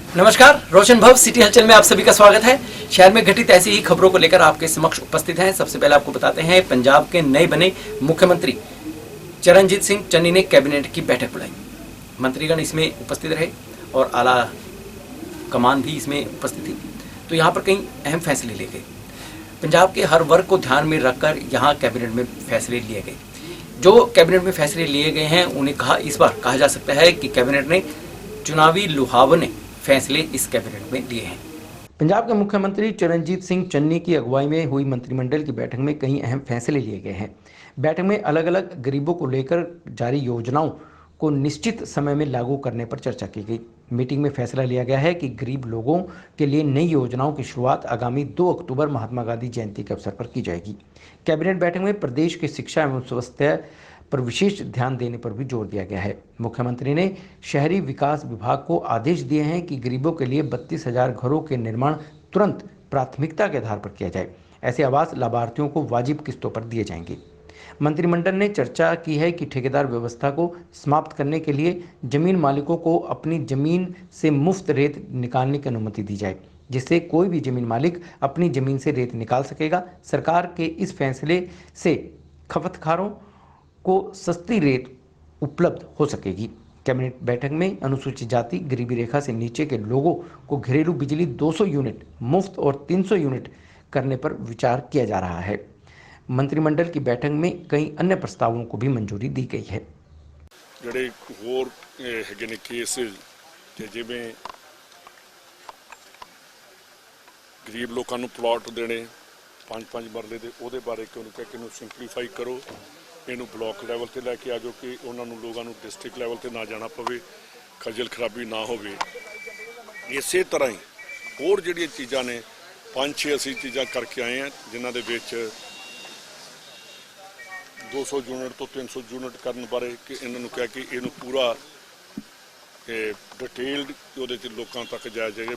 नमस्कार, रोशन भव सिटी हलचल में आप सभी का स्वागत है। शहर में घटित ऐसी ही खबरों को लेकर आपके समक्ष उपस्थित हैं। सबसे पहले आपको बताते हैं, पंजाब के नए बने मुख्यमंत्री चरणजीत सिंह चन्नी ने कैबिनेट की बैठक बुलाई। मंत्रीगण इसमें उपस्थित रहे और आला कमान भी इसमें उपस्थित थी। तो यहाँ पर कई अहम फैसले लिए गए। पंजाब के हर वर्ग को ध्यान में रखकर यहाँ कैबिनेट में फैसले लिए गए। जो कैबिनेट में फैसले लिए गए हैं उन्हें इस बार कहा जा सकता है कि कैबिनेट ने चुनावी लुभावने फैसले इस कैबिनेट में लिए हैं। पंजाब के मुख्यमंत्री चरणजीत सिंह चन्नी की अगुवाई में हुई मंत्रिमंडल की बैठक में कई अहम फैसले लिए गए हैं। बैठक में अलग अलग गरीबों को लेकर जारी योजनाओं को निश्चित समय में लागू करने पर चर्चा की गई। मीटिंग में फैसला लिया गया है कि गरीब लोगों के लिए नई योजनाओं की शुरुआत आगामी 2 अक्टूबर महात्मा गांधी जयंती के अवसर पर की जाएगी। कैबिनेट बैठक में प्रदेश की शिक्षा एवं स्वास्थ्य पर विशेष ध्यान देने पर भी जोर दिया गया है। मुख्यमंत्री ने शहरी विकास विभाग को आदेश दिए हैं कि गरीबों के लिए 32,000 घरों के निर्माण तुरंत प्राथमिकता के आधार पर किया जाए। ऐसे आवास लाभार्थियों को वाजिब किस्तों पर दिए जाएंगे। मंत्रिमंडल ने चर्चा की है कि ठेकेदार व्यवस्था को समाप्त करने के लिए जमीन मालिकों को अपनी जमीन से मुफ्त रेत निकालने की अनुमति दी जाए, जिससे कोई भी जमीन मालिक अपनी जमीन से रेत निकाल सकेगा। सरकार के इस फैसले से खपतकारों को सस्ती रेत उपलब्ध हो सकेगी। कैबिनेट बैठक में अनुसूचित जाति, गरीबी रेखा से नीचे के लोगों को घरेलू बिजली 200 यूनिट मुफ्त और 300 यूनिट करने पर विचार किया जा रहा है। मंत्रिमंडल की बैठक में कई अन्य प्रस्तावों को भी मंजूरी दी गई है। ਜਿਹੜੇ ਹੋਰ ਹੈਗੇ ਨੇ ਕੇਸ ਤੇ ਜਿਵੇਂ ਗਰੀਬ ਲੋਕਾਂ ਨੂੰ ਪਲਾਟ ਦੇਣੇ 5-5 ਮਰਲੇ ਦੇ, ਉਹਦੇ ਬਾਰੇ ਕਿਉਂ ਕਿ ਇਹਨੂੰ ਸਿੰਪਲੀਫਾਈ ਕਰੋ, ਇਹਨੂੰ ਬਲਾਕ ਲੈਵਲ ਤੇ ਲੈ ਕੇ ਆ ਜਾਓ ਕਿ ਉਹਨਾਂ ਨੂੰ ਲੋਕਾਂ ਨੂੰ ਡਿਸਟ੍ਰਿਕਟ ਲੈਵਲ ਤੇ ਨਾ ਜਾਣਾ ਪਵੇ, ਖੱਜਲ ਖਰਾਬੀ ਨਾ ਹੋਵੇ। ਇਸੇ ਤਰ੍ਹਾਂ ਹੀ ਹੋਰ ਜਿਹੜੀਆਂ ਚੀਜ਼ਾਂ ਨੇ 5-6 ਅਸੀਂ ਚੀਜ਼ਾਂ ਕਰਕੇ ਆਏ ਆ, ਜਿਨ੍ਹਾਂ ਦੇ ਵਿੱਚ 200 यूनिट तो 300 यूनिट करने बारे कि इन्होंने कहा कि इनू पूरा डिटेल्ड लोगों तक जाया जाए।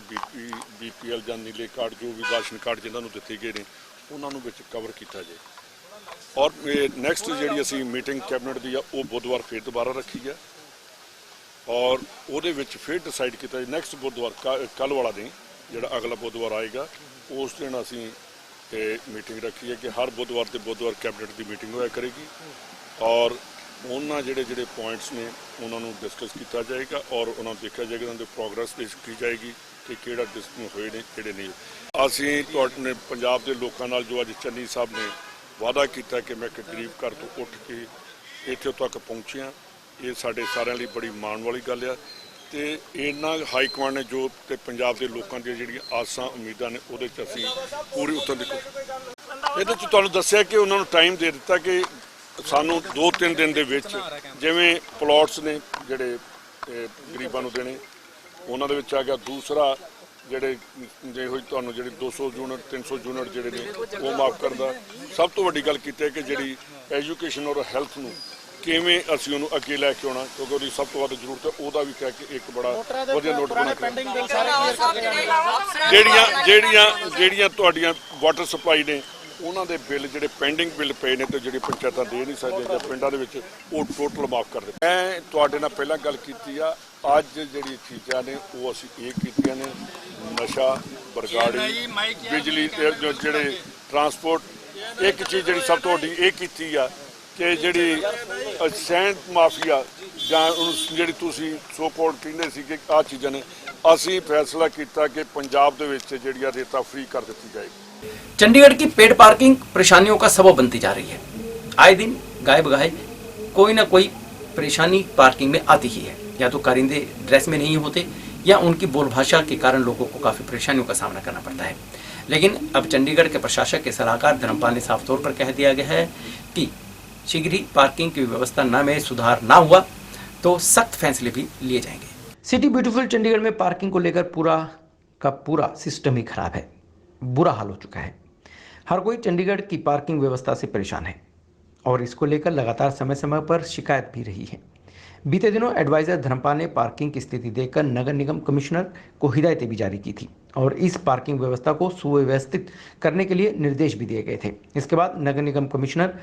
BPL या नीले कार्ड जो भी राशन कार्ड जिन्होंने दिते गए हैं उन्होंने कवर किया जाए। और नैक्सट जी असी मीटिंग कैबिनेट की वो बुधवार फिर दोबारा रखी है और वो फिर डिसाइड किया जाए नैक्सट बुधवार कल वाला दिन जो अगला बुधवार आएगा उस दिन असी मीटिंग रखी है कि हर बुधवार से बुधवार कैबिनेट की मीटिंग होया करेगी और उन्होंने जोड़े पॉइंट्स ने उन्होंने डिस्कस किया जाएगा और उन्होंने देखा जाएगा उन्होंने प्रोग्रेस पेश की जाएगी कि किहड़ा डिस्कशन होए ने किहड़े नहीं। असीं तुहाडे पंजाब के लोगों नाल जो अज चन्नी साहब ने वादा किया कि मैं एक गरीब घर तो उठ के इत्थे तक पहुँचे हाँ, ये साडे सारिਆਂ ਲਈ बड़ी माण वाली गल है। तो इन्ना हाई कमांड ने जो ते पंजाब के लोगों दी जिहड़ियां आसां उम्मीदां ने उहदे च असीं पूरी उत्तर देखो इहदे च तुहानूं दस्सिया कि उन्होंने टाइम दे दिता कि सानूं 2-3 दिन दे विच जिवें प्लॉट्स ने जिहड़े गरीबां नूं देने उन्हां दे विच आ गया। दूसरा जिहड़े जे होई तुहानूं जिहड़े 200 यूनिट 300 यूनिट जिहड़े ने वो माफ करदा। सब तो वड्डी गल कीती है कि जिहड़ी एजुकेशन और हैल्थ नूं किवें असीं उहनूं अगे लैके आउणा क्योंकि उहदी सब तो वध जरूरत है। उहदा भी कह के एक बड़ा वधिया नोट बना ਜਿਹੜੀਆਂ ਤੁਹਾਡੀਆਂ वाटर सप्लाई ने उन्हां दे बिल जिहड़े पेंडिंग बिल पे ने तो जिहड़ी पंचायतां दे नहीं सकदियां जां पिंडां दे विच वो टोटल माफ कर दे। मैं तुहाडे नाल पहलां गल कीती आ, अज जिहड़ी चीज़ां ने वो असीं ये कीतियां ने नशा बरगाड़ी बिजली जिहड़े ट्रांसपोर्ट। एक चीज़ जिहड़ी सब तो वड्डी ये कीती आ कि जिहड़ी सैंड माफिया जां जिहड़ी तुसीं सो कॉल्ड कहिंदे सी कि आ चीज़ां ने असीं फैसला किया कि पंजाब दे विच जिहड़ियां रेता फ्री कर दी जाएगी। चंडीगढ़ की पेड पार्किंग परेशानियों का सबब बनती जा रही है। आए दिन गाय बगाए कोई ना कोई परेशानी पार्किंग में आती ही है। या तो कारिंदे ड्रेस में नहीं होते या उनकी बोलभाषा के कारण लोगों को काफ़ी परेशानियों का सामना करना पड़ता है। लेकिन अब चंडीगढ़ के प्रशासक के सलाहकार धर्मपाल ने साफ तौर पर कह दिया गया है कि शीघ्र ही पार्किंग की व्यवस्था में सुधार ना हुआ तो सख्त फैसले भी लिए जाएंगे। सिटी ब्यूटीफुल चंडीगढ़ में पार्किंग को लेकर पूरा का पूरा सिस्टम ही खराब है। बुरा हाल हो चुका है। हर कोई चंडीगढ़ की पार्किंग व्यवस्था से परेशान है और इसको लेकर लगातार समय समय पर शिकायत भी रही है। बीते दिनों एडवाइजर धर्मपाल ने पार्किंग की स्थिति देखकर नगर निगम कमिश्नर को हिदायतें भी जारी की थी और इस पार्किंग व्यवस्था को सुव्यवस्थित करने के लिए निर्देश भी दिए गए थे। इसके बाद नगर निगम कमिश्नर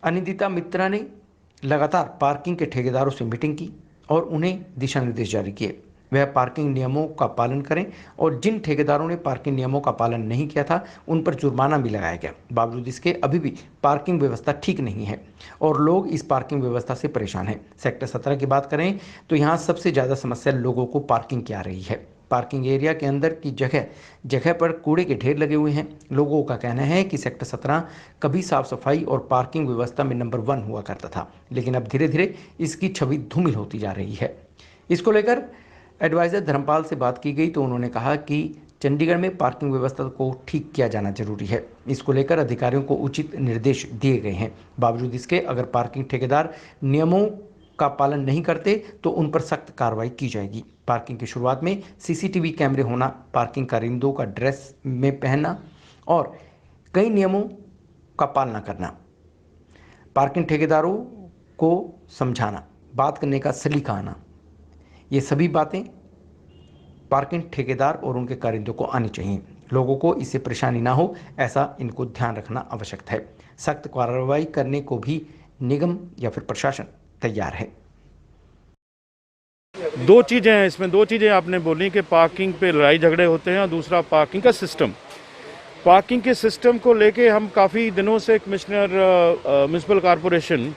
अनिंदिता मित्रा ने लगातार पार्किंग के ठेकेदारों से मीटिंग की और उन्हें दिशा निर्देश जारी किए। वह पार्किंग नियमों का पालन करें और जिन ठेकेदारों ने पार्किंग नियमों का पालन नहीं किया था उन पर जुर्माना भी लगाया गया। बावजूद इसके अभी भी पार्किंग व्यवस्था ठीक नहीं है और लोग इस पार्किंग व्यवस्था से परेशान हैं। सेक्टर 17 की बात करें तो यहाँ सबसे ज़्यादा समस्या लोगों को पार्किंग की आ रही है। पार्किंग एरिया के अंदर की जगह जगह पर कूड़े के ढेर लगे हुए हैं। लोगों का कहना है कि सेक्टर 17 कभी साफ सफाई और पार्किंग व्यवस्था में नंबर 1 हुआ करता था, लेकिन अब धीरे धीरे इसकी छवि धूमिल होती जा रही है। इसको लेकर एडवाइज़र धर्मपाल से बात की गई तो उन्होंने कहा कि चंडीगढ़ में पार्किंग व्यवस्था को ठीक किया जाना जरूरी है। इसको लेकर अधिकारियों को उचित निर्देश दिए गए हैं। बावजूद इसके अगर पार्किंग ठेकेदार नियमों का पालन नहीं करते तो उन पर सख्त कार्रवाई की जाएगी। पार्किंग की शुरुआत में सीसीटीवी कैमरे होना, पार्किंग कारिंदों का ड्रेस में पहनना और कई नियमों का पालना करना, पार्किंग ठेकेदारों को समझाना, बात करने का सलीका आना, ये सभी बातें पार्किंग ठेकेदार और उनके कारिंदों को आनी चाहिए। लोगों को इससे परेशानी ना हो, ऐसा इनको ध्यान रखना आवश्यक है। सख्त कार्रवाई करने को भी निगम या फिर प्रशासन तैयार है। दो चीज़ें हैं इसमें, दो चीज़ें आपने बोली कि पार्किंग पे लड़ाई झगड़े होते हैं और दूसरा पार्किंग का सिस्टम। पार्किंग के सिस्टम को लेके हम काफ़ी दिनों से कमिश्नर म्यूनसिपल कॉरपोरेशन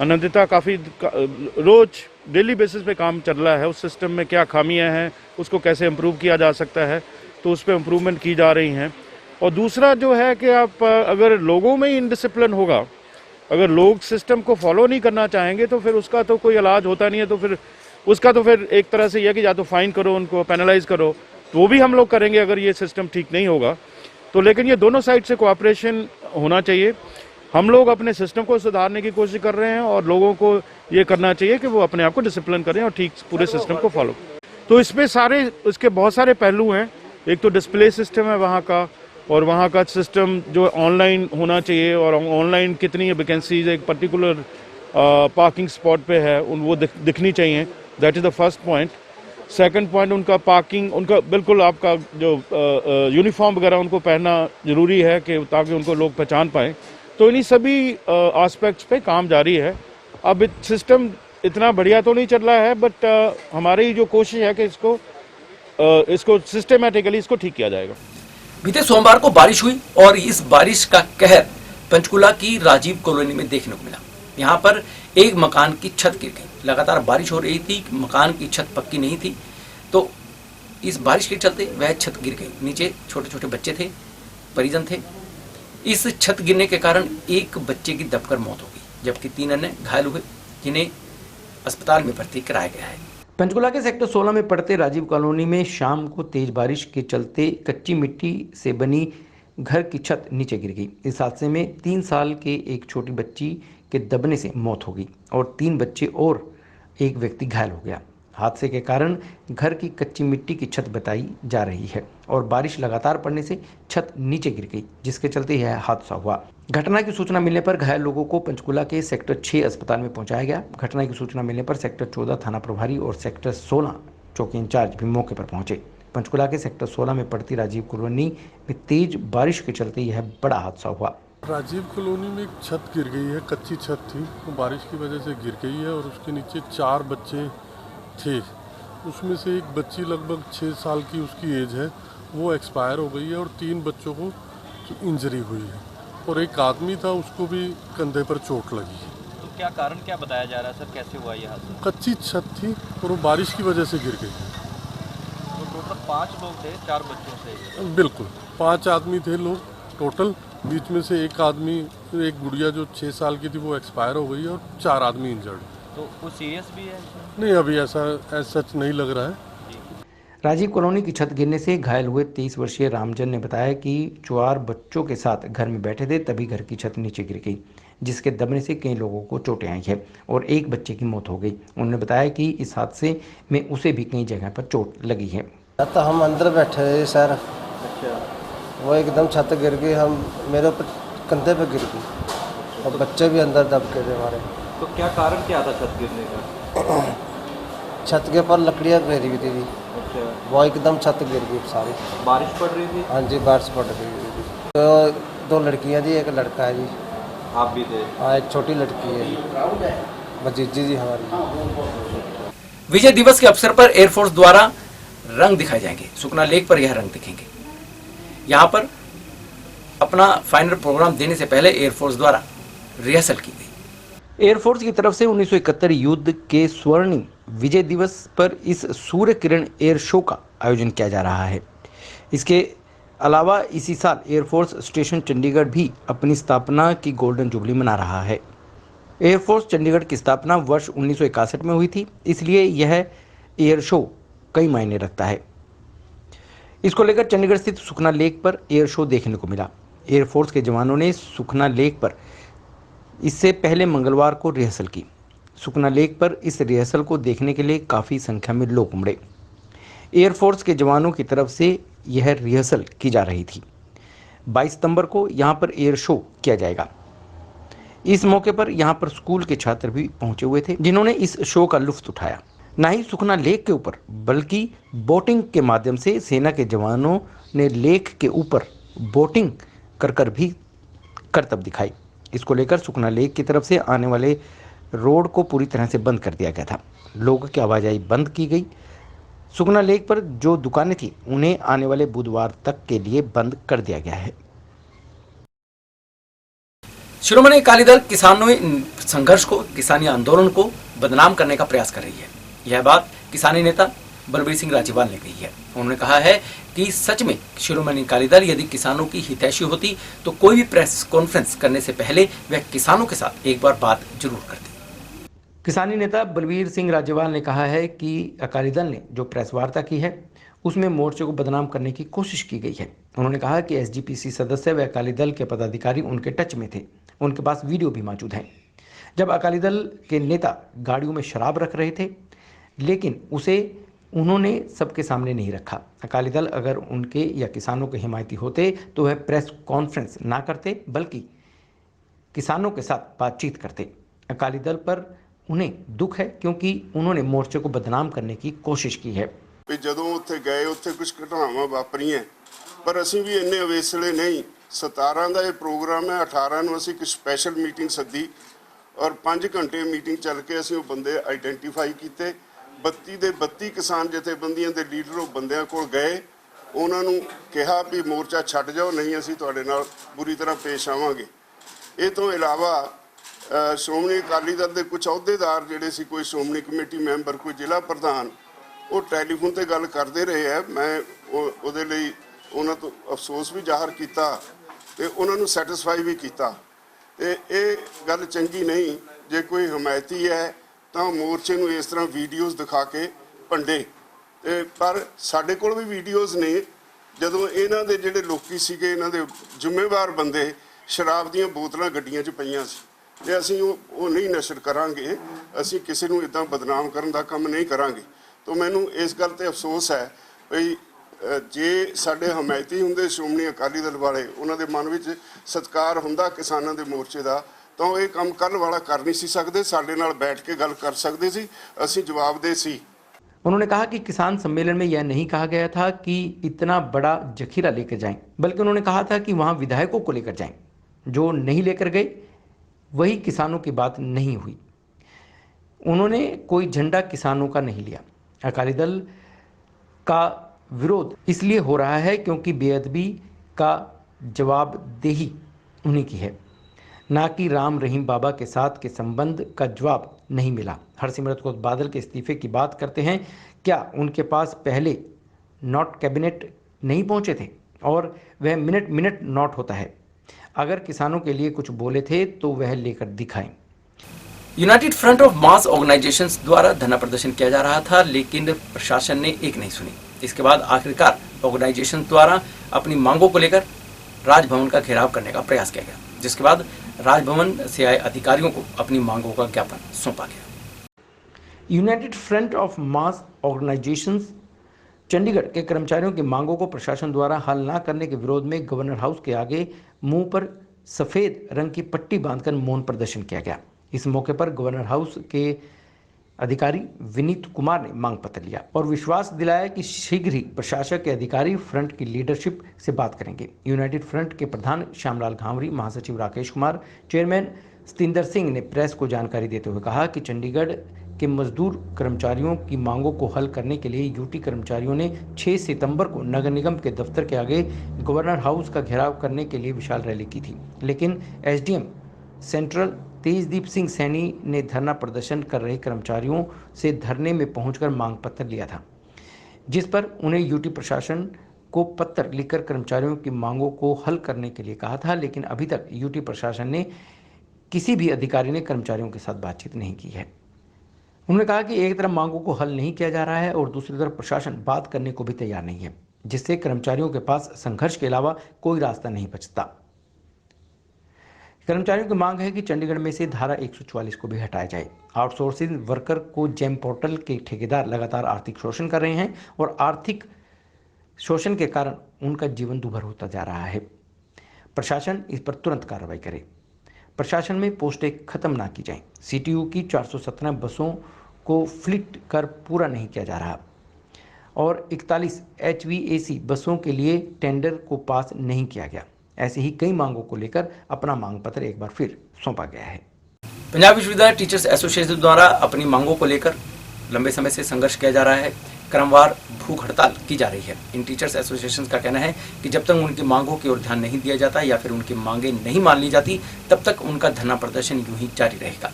आनंदिता काफ़ी रोज डेली बेसिस पे काम चल रहा है। उस सिस्टम में क्या खामियां हैं, उसको कैसे इम्प्रूव किया जा सकता है, तो उस पर इम्प्रूवमेंट की जा रही हैं। और दूसरा जो है कि आप अगर लोगों में ही इनडिसिप्लिन होगा, अगर लोग सिस्टम को फॉलो नहीं करना चाहेंगे तो फिर उसका तो कोई इलाज होता नहीं है। तो फिर उसका तो फिर एक तरह से यह कि या तो फाइन करो, उनको पेनलाइज करो, तो वो भी हम लोग करेंगे अगर ये सिस्टम ठीक नहीं होगा तो। लेकिन ये दोनों साइड से कोऑपरेशन होना चाहिए। हम लोग अपने सिस्टम को सुधारने की कोशिश कर रहे हैं और लोगों को ये करना चाहिए कि वो अपने आप को डिसिप्लिन करें और ठीक पूरे सिस्टम को फॉलो। तो इसमें इसके बहुत सारे पहलू हैं। एक तो डिस्प्ले सिस्टम है वहाँ का, और वहाँ का सिस्टम जो ऑनलाइन होना चाहिए, और ऑनलाइन कितनी वैकेंसीज एक पर्टिकुलर पार्किंग स्पॉट पे है वो दिखनी चाहिए। That is the first point. Second point, उनका पार्किंग, उनका बिल्कुल आपका जो यूनिफॉर्म वगैरह उनको पहनना ज़रूरी है कि ताकि उनको लोग पहचान पाएँ। तो इन्हीं सभी एस्पेक्ट्स पे काम जारी है। अब सिस्टम इतना बढ़िया तो नहीं चल रहा है, बट हमारी जो कोशिश है कि इसको सिस्टमेटिकली इसको ठीक किया जाएगा। बीते सोमवार को बारिश हुई और इस बारिश का कहर पंचकुला की राजीव कॉलोनी में देखने को मिला। यहाँ पर एक मकान की छत गिर गई। लगातार बारिश हो रही थी, मकान की छत पक्की नहीं थी, तो इस बारिश के चलते वह छत गिर गई। नीचे छोटे छोटे बच्चे थे, परिजन थे। इस छत गिरने के कारण एक बच्चे की दबकर मौत हो गई, जबकि 3 अन्य घायल हुए, जिन्हें अस्पताल में भर्ती कराया गया है। पंचकुला के सेक्टर 16 में पड़ते राजीव कॉलोनी में शाम को तेज बारिश के चलते कच्ची मिट्टी से बनी घर की छत नीचे गिर गई। इस हादसे में 3 साल के एक छोटी बच्ची के दबने से मौत हो गई और 3 बच्चे और एक व्यक्ति घायल हो गया। हादसे के कारण घर की कच्ची मिट्टी की छत बताई जा रही है और बारिश लगातार पड़ने से छत नीचे गिर गई, जिसके चलते यह हादसा हुआ। घटना की सूचना मिलने पर घायल लोगों को पंचकुला के सेक्टर 6 अस्पताल में पहुंचाया गया। घटना की सूचना मिलने पर सेक्टर 14 थाना प्रभारी और सेक्टर 16 चौकी इंचार्ज भी मौके पर पहुंचे। पंचकुला के सेक्टर 16 में पड़ती राजीव कॉलोनी में तेज बारिश के चलते यह बड़ा हादसा हुआ। राजीव कॉलोनी में एक छत गिर गई है, कच्ची छत थी, वो बारिश की वजह से गिर गई है और उसके नीचे 4 बच्चे थे। उसमें से एक बच्ची लगभग 6 साल की उसकी एज है, वो एक्सपायर हो गई है और 3 बच्चों को इंजरी हुई है और एक आदमी था, उसको भी कंधे पर चोट लगी है। तो क्या कारण क्या बताया जा रहा है सर, कैसे हुआ ये हादसा? कच्ची छत थी और वो बारिश की वजह से गिर गई। तो टोटल 5 लोग थे, 4 बच्चों से? बिल्कुल 5 आदमी थे लोग टोटल। बीच में से एक आदमी, एक गुड़िया जो 6 साल की थी, वो एक्सपायर हो गई और 4 आदमी इंजर्ड। तो वो सीरियस भी है? नहीं, अभी ऐसा सच नहीं लग रहा है। राजीव कॉलोनी की छत गिरने से घायल हुए 23 वर्षीय रामजन ने बताया कि 4 बच्चों के साथ घर में बैठे थे, तभी घर की छत नीचे गिर गई, जिसके दबने से कई लोगों को चोटें आई है और एक बच्चे की मौत हो गई। उन्होंने बताया कि इस हादसे में उसे भी कई जगह पर चोट लगी है। तो हम अंदर बैठे थे सर। अच्छा। वो एकदम छत गिर गई, हम मेरे ऊपर कंधे पे गिर गई और बच्चे भी अंदर दब के थे हमारे। तो क्या कारण क्या था छत गिरने का? छत के ऊपर लकड़ियाँ घेरी हुई थी। अच्छा। वो एकदम छत गिर गई सारी। बारिश पड़ रही थी? हाँ जी, बारिश पड़ रही थी। तो 2 लड़कियाँ जी, एक लड़का है जी। आप भी थे? हाँ, एक छोटी लड़की है, भतीजी जी हमारी। विजय दिवस के अवसर पर एयरफोर्स द्वारा रंग दिखाए जाएंगे। सुखना लेक पर यह रंग दिखेंगे। यहां पर अपना फाइनल प्रोग्राम देने से पहले एयरफोर्स द्वारा रिहर्सल की गई। एयरफोर्स की तरफ से 1971 युद्ध के स्वर्णिम विजय दिवस पर इस सूर्य किरण एयर शो का आयोजन किया जा रहा है। इसके अलावा इसी साल एयरफोर्स स्टेशन चंडीगढ़ भी अपनी स्थापना की गोल्डन जुबली मना रहा है। एयरफोर्स चंडीगढ़ की स्थापना वर्ष 1961 में हुई थी, इसलिए यह एयर शो कई मायने रखता है। इसको लेकर चंडीगढ़ स्थित सुखना लेक पर एयर शो देखने को मिला। एयरफोर्स के जवानों ने सुखना लेक पर इससे पहले मंगलवार को रिहर्सल की। सुखना लेक पर इस रिहर्सल को देखने के लिए काफ़ी संख्या में लोग उमड़े। एयरफोर्स के जवानों की तरफ से यह रिहर्सल की जा रही थी। 22 सितंबर को यहाँ पर एयर शो किया जाएगा। इस मौके पर यहाँ पर स्कूल के छात्र भी पहुंचे हुए थे, जिन्होंने इस शो का लुत्फ उठाया। न ही सुखना लेक के ऊपर बल्कि बोटिंग के माध्यम से सेना के जवानों ने लेक के ऊपर बोटिंग कर भी करतब दिखाई। इसको लेकर सुखना लेक की तरफ से आने वाले रोड को पूरी तरह से बंद कर दिया गया था। लोगों की आवाजाही बंद की गई। सुखना लेक पर जो दुकानें थी उन्हें आने वाले बुधवार तक के लिए बंद कर दिया गया है। शिरोमणि अकाली दल किसानों संघर्ष को, किसानी आंदोलन को बदनाम करने का प्रयास कर रही है। यह बात किसानी नेता बलबीर सिंह राजेवाल ने कही है। उन्होंने कहा है कि सच में शिरोमणि अकाली दल यदि किसानों की हितैषी होती तो कोई भी प्रेस कॉन्फ्रेंस करने से पहले वह किसानों के साथ एक बार बात जरूर करती। किसानी नेता बलबीर सिंह राजेवाल ने कहा है कि अकाली दल ने जो प्रेस वार्ता की है उसमें मोर्चे को बदनाम करने की कोशिश की गई है। उन्होंने कहा कि एसजीपीसी सदस्य व अकाली दल के पदाधिकारी उनके टच में थे, उनके पास वीडियो भी मौजूद है जब अकाली दल के नेता गाड़ियों में शराब रख रहे थे, लेकिन उसे उन्होंने सबके सामने नहीं रखा। अकाली दल अगर उनके या किसानों के हिमायती होते तो वह प्रेस कॉन्फ्रेंस ना करते बल्कि किसानों के साथ बातचीत करते। अकाली दल पर उन्हें दुख है क्योंकि उन्होंने मोर्चे को बदनाम करने की कोशिश की है। ਜਦੋਂ ਉੱਥੇ ਗਏ ਉੱਥੇ ਕੁਝ ਘਟਨਾਵਾਂ ਵਾਪਰੀਆਂ ਪਰ ਅਸੀਂ ਵੀ ਇੰਨੇ ਅਵੇਸਲੇ ਨਹੀਂ। 17 ਦਾ ਇਹ ਪ੍ਰੋਗਰਾਮ ਹੈ, 18 ਨੂੰ ਅਸੀਂ ਇੱਕ ਸਪੈਸ਼ਲ ਮੀਟਿੰਗ ਸੱਦੀ ਔਰ 5 ਘੰਟੇ ਮੀਟਿੰਗ ਚੱਲ ਕੇ ਅਸੀਂ ਉਹ ਬੰਦੇ ਆਈਡੈਂਟੀਫਾਈ ਕੀਤੇ। 32 ਦੇ 32 ਕਿਸਾਨ ਜਥੇਬੰਦੀਆਂ ਦੇ ਲੀਡਰ ਉਹ ਬੰਦਿਆਂ ਕੋਲ ਗਏ, ਉਹਨਾਂ ਨੂੰ ਕਿਹਾ ਵੀ ਮੋਰਚਾ ਛੱਡ ਜਾਓ, ਨਹੀਂ ਅਸੀਂ ਤੁਹਾਡੇ ਨਾਲ ਬੁਰੀ ਤਰ੍ਹਾਂ ਪੇਸ਼ ਆਵਾਂਗੇ। ਇਹ ਤੋਂ ਇਲਾਵਾ ਸ਼੍ਰੋਮਣੀ ਅਕਾਲੀ ਦਲ ਦੇ ਕੁਝ ਅਹੁਦੇਦਾਰ ਜਿਹੜੇ ਸੀ, ਕੋਈ ਸ਼੍ਰੋਮਣੀ ਕਮੇਟੀ ਮੈਂਬਰ, ਕੋਈ ਜ਼ਿਲ੍ਹਾ ਪ੍ਰਧਾਨ, ਉਹ ਟੈਲੀਫੋਨ ਤੇ ਗੱਲ ਕਰਦੇ ਰਹੇ ਆ। ਮੈਂ ਉਹਦੇ ਲਈ ਉਹਨਾਂ ਤੋਂ ਅਫਸੋਸ ਵੀ ਜ਼ਾਹਰ ਕੀਤਾ ਤੇ ਉਹਨਾਂ ਨੂੰ ਸੈਟੀਸਫਾਈ ਵੀ ਕੀਤਾ ਤੇ ਇਹ ਗੱਲ ਚੰਗੀ ਨਹੀਂ। ਜੇ ਕੋਈ ਹਮਾਇਤੀ ਹੈ ਤਾਂ ਮੋਰਚੇ ਨੂੰ ਇਸ ਤਰ੍ਹਾਂ ਵੀਡੀਓਜ਼ ਦਿਖਾ ਕੇ ਭੰਡੇ ਤੇ ਪਰ ਸਾਡੇ ਕੋਲ ਵੀ ਵੀਡੀਓਜ਼ ਨੇ ਜਦੋਂ ਇਹਨਾਂ ਦੇ ਜਿਹੜੇ ਲੋਕੀ ਸੀਗੇ, ਇਹਨਾਂ ਦੇ ਜ਼ਿੰਮੇਵਾਰ ਬੰਦੇ ਸ਼ਰਾਬ ਦੀਆਂ ਬੋਤਲਾਂ ਗੱਡੀਆਂ 'ਚ ਪਈਆਂ ਸੀ ਤੇ ਅਸੀਂ ਉਹ ਨਹੀਂ ਨਸ਼ਰ ਕਰਾਂਗੇ। ਅਸੀਂ ਕਿਸੇ ਨੂੰ ਇਦਾਂ ਬਦਨਾਮ ਕਰਨ ਦਾ ਕੰਮ ਨਹੀਂ ਕਰਾਂਗੇ। तो मैनू इस गल ते अफसोस है भई जे साडे हमायती हुंदे श्रोमणी अकाली दल वाले, उन्हां दे मन विच सत्कार हुंदा किसानां दे मोर्चे दा, तो ये काम कल वाला कर नहीं सी सकदे। साडे नाल बैठ के गल कर सकदे सी, असीं जवाबदेह सी। उन्होंने कहा कि किसान सम्मेलन में यह नहीं कहा गया था कि इतना बड़ा जखीरा लेकर जाएं, बल्कि उन्होंने कहा था कि वहां विधायकों को लेकर जाएं। जो नहीं लेकर गए वही किसानों की बात नहीं हुई। उन्होंने कोई झंडा किसानों का नहीं लिया। अकाली दल का विरोध इसलिए हो रहा है क्योंकि बेअदबी का जवाबदेही उन्हीं की है, ना कि राम रहीम बाबा के साथ के संबंध का जवाब नहीं मिला। हरसिमरत कौर बादल के इस्तीफे की बात करते हैं, क्या उनके पास पहले नॉट कैबिनेट नहीं पहुंचे थे और वह मिनट मिनट नॉट होता है। अगर किसानों के लिए कुछ बोले थे तो वह लेकर दिखाएं। United front of mass organisations द्वारा धरना प्रदर्शन किया जा रहा था, लेकिन प्रशासन ने एक नहीं सुनी। इसके बाद आखिरकार ऑर्गेनाइजेशन द्वारा अपनी मांगों को लेकर राजभवन का घेराव करने का प्रयास किया गया, जिसके बाद राजभवन से आए अधिकारियों को अपनी मांगों का ज्ञापन सौंपा गया। United front of mass organisations Chandigarh के कर्मचारियों की मांगों को प्रशासन द्वारा हल न करने के विरोध में गवर्नर हाउस के आगे मुंह पर सफेद रंग की पट्टी बांधकर मौन प्रदर्शन किया गया। इस मौके पर गवर्नर हाउस के अधिकारी विनीत कुमार ने मांग पत्र लिया और विश्वास दिलाया कि शीघ्र ही प्रशासन के अधिकारी फ्रंट की लीडरशिप से बात करेंगे। यूनाइटेड फ्रंट के प्रधान श्यामलाल घांवरी, महासचिव राकेश कुमार, चेयरमैन सतिंदर सिंह ने प्रेस को जानकारी देते हुए कहा कि चंडीगढ़ के मजदूर कर्मचारियों की मांगों को हल करने के लिए यूटी कर्मचारियों ने 6 सितंबर को नगर निगम के दफ्तर के आगे गवर्नर हाउस का घेराव करने के लिए विशाल रैली की थी, लेकिन एसडीएम सेंट्रल तेजदीप सिंह सैनी ने धरना प्रदर्शन कर रहे कर्मचारियों से धरने में पहुंचकर मांग पत्र लिया था, जिस पर उन्हें यूटी प्रशासन को पत्र लिखकर कर्मचारियों की मांगों को हल करने के लिए कहा था, लेकिन अभी तक यूटी प्रशासन ने किसी भी अधिकारी ने कर्मचारियों के साथ बातचीत नहीं की है। उन्होंने कहा कि एक तरफ मांगों को हल नहीं किया जा रहा है और दूसरी तरफ प्रशासन बात करने को भी तैयार नहीं है, जिससे कर्मचारियों के पास संघर्ष के अलावा कोई रास्ता नहीं बचता। कर्मचारियों की मांग है कि चंडीगढ़ में से धारा 144 को भी हटाया जाए। आउटसोर्सिंग वर्कर को जेम पोर्टल के ठेकेदार लगातार आर्थिक शोषण कर रहे हैं और आर्थिक शोषण के कारण उनका जीवन दुभर होता जा रहा है। प्रशासन इस पर तुरंत कार्रवाई करे। प्रशासन में पोस्टें खत्म ना की जाएं। सीटीयू की 417 बसों को फ्लिट कर पूरा नहीं किया जा रहा और 41 HVAC बसों के लिए टेंडर को पास नहीं किया गया। ऐसे ही कई मांगों को लेकर अपना मांग पत्र एक बार फिर सौंपा गया है। पंजाब विश्वविद्यालय टीचर्स एसोसिएशन द्वारा अपनी मांगों को लेकर लंबे समय से संघर्ष किया जा रहा है। क्रमवार भूख हड़ताल की जा रही है। इन टीचर्स एसोसिएशन का कहना है कि जब तक उनकी मांगों की ओर ध्यान नहीं दिया जाता या फिर उनकी मांगें नहीं मान ली जाती, तब तक उनका धरना प्रदर्शन यूं ही जारी रहेगा।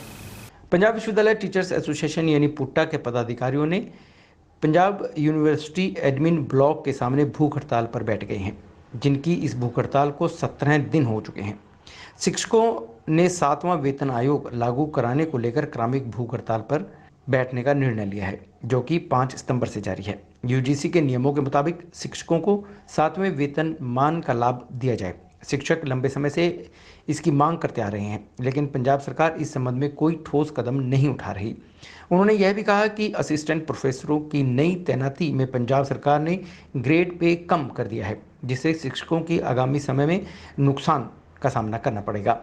पंजाब विश्वविद्यालय टीचर्स एसोसिएशन यानी पुट्टा के पदाधिकारियों ने पंजाब यूनिवर्सिटी एडमिन ब्लॉक के सामने भूख हड़ताल पर बैठ गए हैं, जिनकी इस भूख हड़ताल को 17 दिन हो चुके हैं। शिक्षकों ने 7वां वेतन आयोग लागू कराने को लेकर क्रमिक भूख हड़ताल पर बैठने का निर्णय लिया है, जो कि 5 सितंबर से जारी है। यूजीसी के नियमों के मुताबिक शिक्षकों को 7वें वेतनमान का लाभ दिया जाए। शिक्षक लंबे समय से इसकी मांग करते आ रहे हैं, लेकिन पंजाब सरकार इस संबंध में कोई ठोस कदम नहीं उठा रही। उन्होंने यह भी कहा कि असिस्टेंट प्रोफेसरों की नई तैनाती में पंजाब सरकार ने ग्रेड पे कम कर दिया है, जिससे शिक्षकों की आगामी समय में नुकसान का सामना करना पड़ेगा।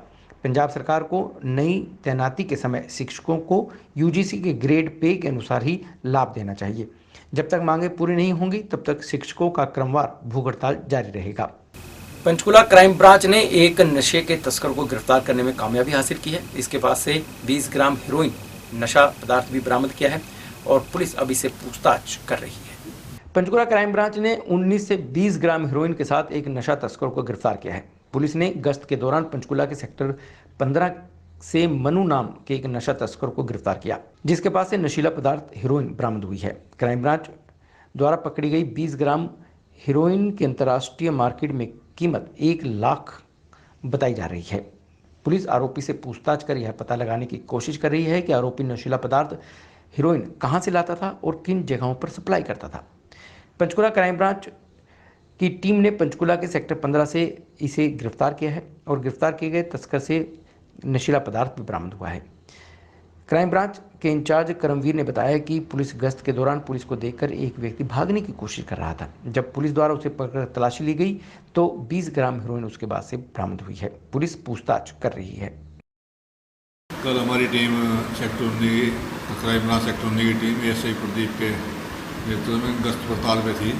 पंजाब सरकार को नई तैनाती के समय शिक्षकों को यूजीसी के ग्रेड पे के अनुसार ही लाभ देना चाहिए। जब तक मांगे पूरी नहीं होंगी, तब तक शिक्षकों का क्रमवार भूख हड़ताल जारी रहेगा। पंचकुला क्राइम ब्रांच ने एक नशे के तस्कर को गिरफ्तार करने में कामयाबी हासिल की है। इसके पास से 20 ग्राम हेरोइन नशा पदार्थ भी बरामद किया है और पुलिस अब इसे पूछताछ कर रही है। पंचकुला क्राइम ब्रांच ने 19 से 20 ग्राम हेरोइन के साथ एक नशा तस्कर को गिरफ्तार किया है। पुलिस ने गश्त के दौरान पंचकुला के सेक्टर 15 से मनु नाम के एक नशा तस्कर को गिरफ्तार किया, जिसके पास से नशीला पदार्थ हेरोइन बरामद हुई है। क्राइम ब्रांच द्वारा पकड़ी गई 20 ग्राम हेरोइन की अंतर्राष्ट्रीय मार्केट में कीमत 1 लाख बताई जा रही है। पुलिस आरोपी से पूछताछ कर यह पता लगाने की कोशिश कर रही है कि आरोपी नशीला पदार्थ हेरोइन कहां से लाता था और किन जगहों पर सप्लाई करता था। पंचकुला क्राइम ब्रांच की टीम ने पंचकुला के सेक्टर 15 से इसे गिरफ्तार किया है और गिरफ्तार किए गए तस्कर से नशीला पदार्थ भी बरामद हुआ है। क्राइम ब्रांच के इंचार्ज करमवीर ने बताया कि पुलिस गश्त के दौरान पुलिस को देखकर एक व्यक्ति भागने की कोशिश कर रहा था। जब पुलिस द्वारा उसे पकड़ तलाशी ली गई तो 20 ग्राम हेरोइन उसके बाद से बरामद हुई है। पुलिस पूछताछ कर रही है। कल हमारी team sector 19 crime branch sector 19 की टीम एएसआई प्रदीप के नेतृत्व में गश्त पड़ताल पे थी।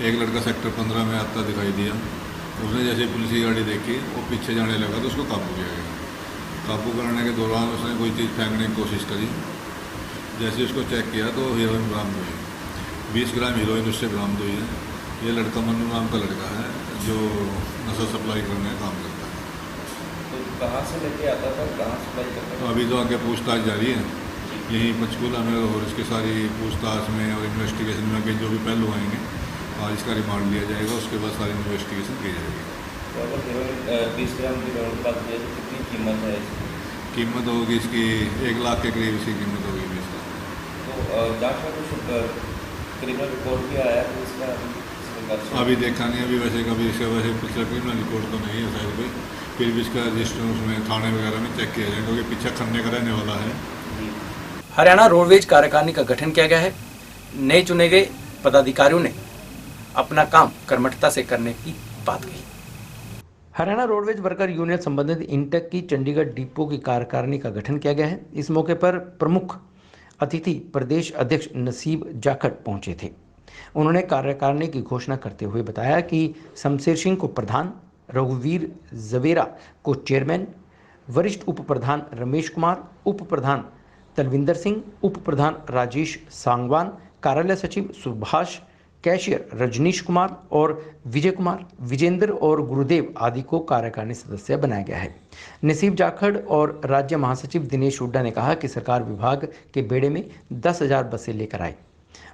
एक लड़का सेक्टर 15 में आता दिखाई दिया। उसने जैसे पुलिस की गाड़ी देखी वो पीछे जाने लगा तो उसको काबू किया गया। काबू करने के दौरान उसने कोई चीज़ फेंकने की कोशिश करी। जैसे उसको चेक किया तो हेरोइन बरामद हुई। 20 ग्राम हेरोइन उससे बरामद हुई है। ये लड़का मन्नू नाम का लड़का है जो नशा सप्लाई करने का काम करता है। तो कहाँ से लेके आता था, कहाँ सप्लाई करता था? अभी तो आगे पूछताछ जारी है यहीं पंचकूला में, और इसकी सारी पूछताछ में और इन्वेस्टिगेशन में आगे जो भी पहलू आएंगे आज इसका रिमांड लिया जाएगा। उसके बाद सारी इन्वेस्टिगेशन की जाएगी। तो अगर हेरोइन 20 ग्राम की हेरोइन की बात करें तो कितनी कीमत है इसकी? कीमत होगी इसकी 1 लाख के करीब इसकी कीमत होगी। तो जांच में कुछ क्रिमिनल रिपोर्ट भी आया है इसका? अभी देखा नहीं, अभी वैसे कभी इसका वैसे पिछला क्रिमिनल रिपोर्ट तो नहीं है शायद कोई, फिर भी इसका रजिस्टर उसमें थाने वगैरह में चेक किया जाएगा क्योंकि पीछे खन्ने का रहने वाला है। हरियाणा रोडवेज कार्यकारिणी का गठन किया गया है। नए चुने गए पदाधिकारियों ने अपना काम कर्मठता से करने की बात कही। हरियाणा रोडवेज वर्कर यूनियन संबंधित इंटक की चंडीगढ़ डिपो की कार्यकारिणी का गठन किया गया है। इस मौके पर प्रमुख अतिथि प्रदेश अध्यक्ष नसीब जाखड़ पहुंचे थे। उन्होंने कार्यकारिणी की घोषणा करते हुए बताया कि शमशेर सिंह को प्रधान, रघुवीर जवेरा को चेयरमैन, वरिष्ठ उप प्रधान रमेश कुमार, उप प्रधान तलविंदर सिंह, उप प्रधान राजेश सांगवान, कार्यालय सचिव सुभाष, कैशियर रजनीश कुमार और विजय कुमार, विजेंद्र और गुरुदेव आदि को कार्यकारिणी सदस्य बनाया गया है। नसीब जाखड़ और राज्य महासचिव दिनेश हुड्डा ने कहा कि सरकार विभाग के बेड़े में 10,000 बसें लेकर आए,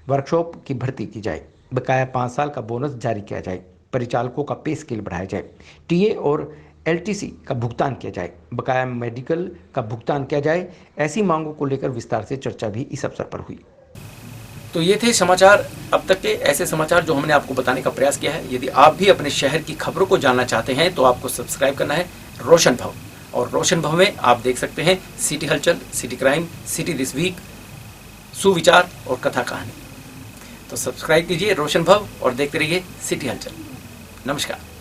वर्कशॉप की भर्ती की जाए, बकाया 5 साल का बोनस जारी किया जाए, परिचालकों का पे स्केल बढ़ाया जाए, टीए और एलटीसी का भुगतान किया जाए, बकाया मेडिकल का भुगतान किया जाए। ऐसी मांगों को लेकर विस्तार से चर्चा भी इस अवसर पर हुई। तो ये थे समाचार, अब तक के ऐसे समाचार जो हमने आपको बताने का प्रयास किया है। यदि आप भी अपने शहर की खबरों को जानना चाहते हैं तो आपको सब्सक्राइब करना है रोशन भव, और रोशन भव में आप देख सकते हैं सिटी हलचल, city crime, city this week, सुविचार और कथा कहानी। तो सब्सक्राइब कीजिए रोशन भव और देखते रहिए सिटी हलचल। नमस्कार।